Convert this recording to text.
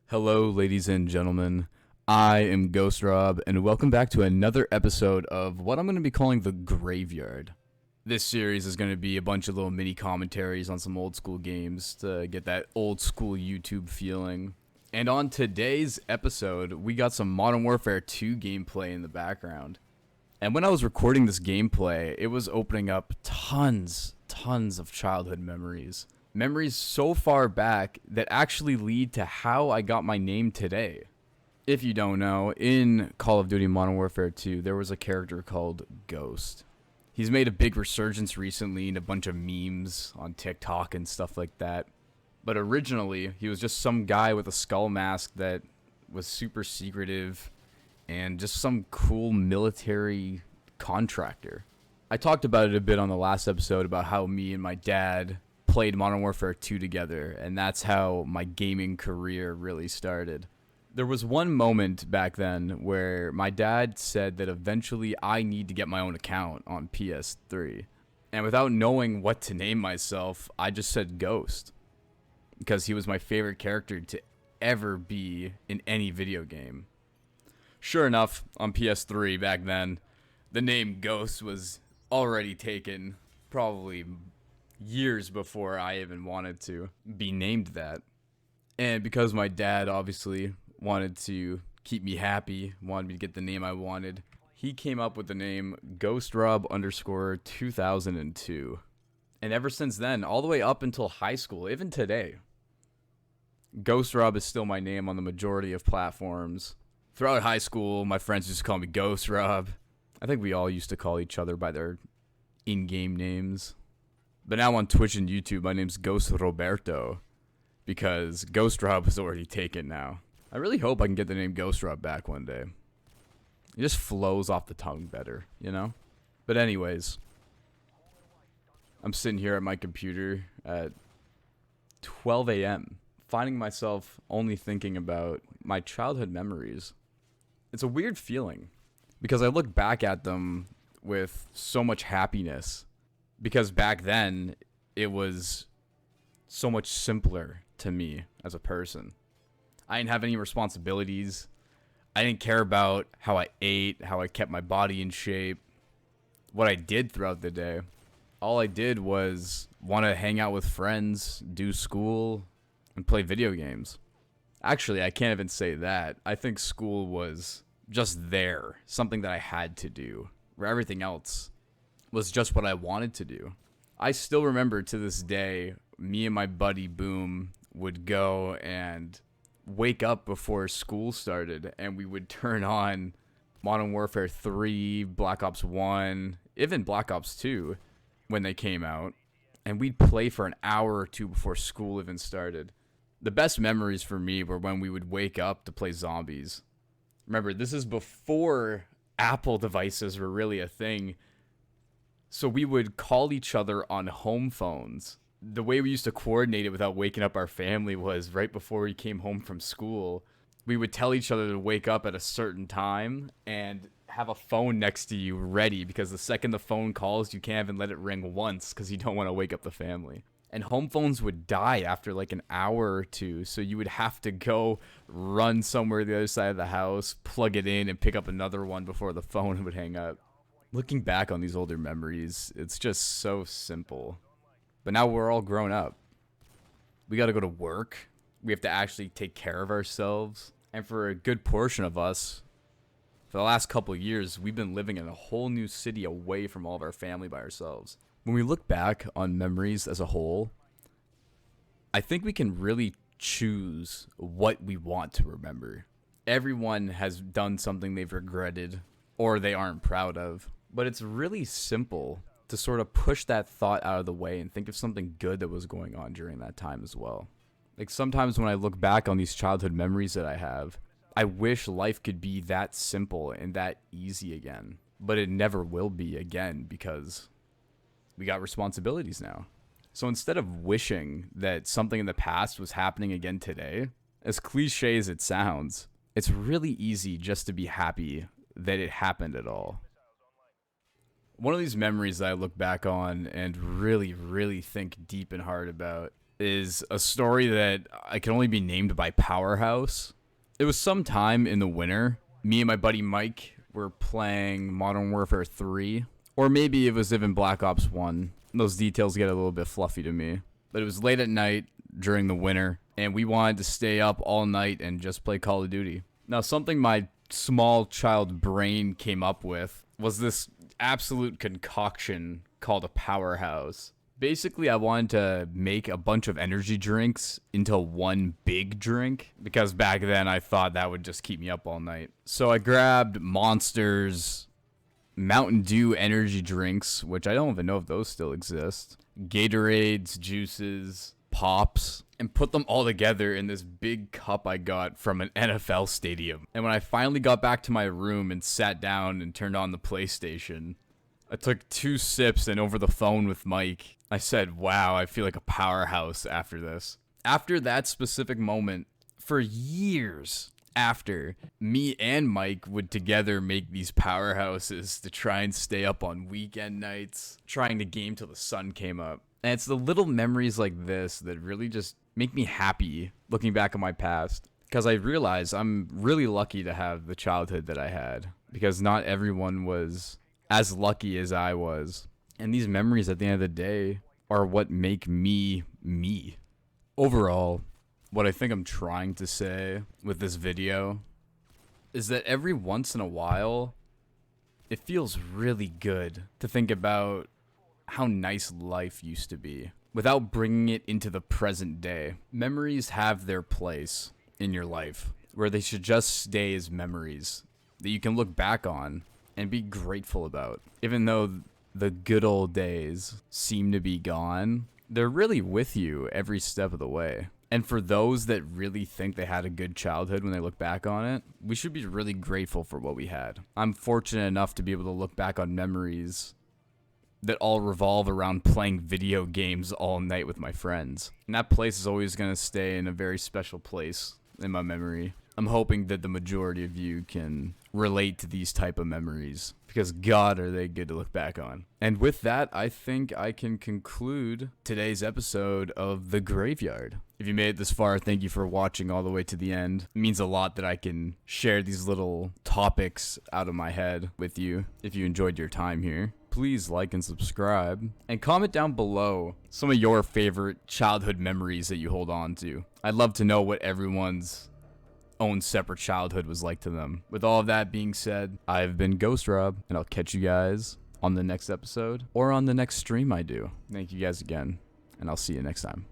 Hello, ladies and gentlemen. I am Ghost Rob, and welcome back to another episode of what I'm going to be calling The Graveyard. This series is going to be a bunch of little mini commentaries on some old school games to get that old school YouTube feeling. And on today's episode, we got some Modern Warfare 2 gameplay in the background. And when I was recording this gameplay, it was opening up tons of childhood memories. Memories so far back that actually lead to how I got my name today. If you don't know, in Call of Duty Modern Warfare 2, there was a character called Ghost. He's made a big resurgence recently in a bunch of memes on TikTok and stuff like that. But originally, he was just some guy with a skull mask that was super secretive and just some cool military contractor. I talked about it a bit on the last episode about how me and my dad played Modern Warfare 2 together, and that's how my gaming career really started. There was one moment back then where my dad said that eventually I need to get my own account on PS3. And without knowing what to name myself, I just said Ghost. Because he was my favorite character to ever be in any video game. Sure enough, on PS3 back then, the name Ghost was already taken, probably years before I even wanted to be named that. And because my dad obviously wanted to keep me happy, wanted me to get the name I wanted, he came up with the name GhostRob_2002. And ever since then, all the way up until high school, even today, Ghost Rob is still my name on the majority of platforms. Throughout high school, my friends used to call me Ghost Rob. I think we all used to call each other by their in-game names. But now on Twitch and YouTube, my name's Ghost Roberto, because Ghost Rob is already taken now. I really hope I can get the name Ghost Rob back one day. It just flows off the tongue better, you know? But anyways, I'm sitting here at my computer at 12 a.m., finding myself only thinking about my childhood memories. It's a weird feeling, because I look back at them with so much happiness. Because back then, it was so much simpler to me as a person. I didn't have any responsibilities. I didn't care about how I ate, how I kept my body in shape, what I did throughout the day. All I did was want to hang out with friends, do school, and play video games. Actually, I can't even say that. I think school was just there, something that I had to do, where everything else was just what I wanted to do. I still remember to this day, me and my buddy Boom would go and wake up before school started, and we would turn on Modern Warfare 3, Black Ops 1, even Black Ops 2 when they came out, and we'd play for an hour or two before school even started. The best memories for me were when we would wake up to play zombies. Remember, this is before Apple devices were really a thing. So we would call each other on home phones. The way we used to coordinate it without waking up our family was right before we came home from school. We would tell each other to wake up at a certain time and have a phone next to you ready, because the second the phone calls, you can't even let it ring once because you don't want to wake up the family. And home phones would die after like an hour or two, so you would have to go run somewhere to the other side of the house, plug it in, and pick up another one before the phone would hang up. Looking back on these older memories, it's just so simple. But now we're all grown up. We gotta go to work. We have to actually take care of ourselves. And for a good portion of us, for the last couple of years, we've been living in a whole new city away from all of our family by ourselves. When we look back on memories as a whole, I think we can really choose what we want to remember. Everyone has done something they've regretted or they aren't proud of. But it's really simple to sort of push that thought out of the way and think of something good that was going on during that time as well. Like sometimes when I look back on these childhood memories that I have, I wish life could be that simple and that easy again. But it never will be again because we got responsibilities now. So instead of wishing that something in the past was happening again today, as cliche as it sounds, it's really easy just to be happy that it happened at all. One of these memories that I look back on and really think deep and hard about is a story that I can only be named by Powerhouse. It was sometime in the winter. Me and my buddy Mike were playing Modern Warfare 3, or maybe it was even Black Ops 1. Those details get a little bit fluffy to me. But it was late at night during the winter, and we wanted to stay up all night and just play Call of Duty. Now, something my small child brain came up with was this absolute concoction called a Powerhouse. Basically, I wanted to make a bunch of energy drinks into one big drink, because back then I thought that would just keep me up all night. So I grabbed Monster's Mountain Dew energy drinks, which I don't even know if those still exist, Gatorades, juices, Pops, and put them all together in this big cup I got from an NFL stadium. And when I finally got back to my room and sat down and turned on the PlayStation, I took 2 sips, and over the phone with Mike, I said, wow, I feel like a powerhouse after this. After that specific moment, for years after, me and Mike would together make these powerhouses to try and stay up on weekend nights, trying to game till the sun came up. And it's the little memories like this that really just make me happy looking back on my past. Because I realize I'm really lucky to have the childhood that I had. Because not everyone was as lucky as I was. And these memories at the end of the day are what make me me. Overall, what I think I'm trying to say with this video is that every once in a while, it feels really good to think about how nice life used to be without bringing it into the present day. Memories have their place in your life where they should just stay as memories that you can look back on and be grateful about. Even though the good old days seem to be gone, they're really with you every step of the way. And for those that really think they had a good childhood when they look back on it, we should be really grateful for what we had. I'm fortunate enough to be able to look back on memories that all revolve around playing video games all night with my friends. And that place is always going to stay in a very special place in my memory. I'm hoping that the majority of you can relate to these type of memories, because God, are they good to look back on. And with that, I think I can conclude today's episode of The Graveyard. If you made it this far, thank you for watching all the way to the end. It means a lot that I can share these little topics out of my head with you. If you enjoyed your time here, please like and subscribe, and comment down below some of your favorite childhood memories that you hold on to. I'd love to know what everyone's own separate childhood was like to them. With all of that being said, I've been Ghost Rob, and I'll catch you guys on the next episode or on the next stream I do. Thank you guys again, and I'll see you next time.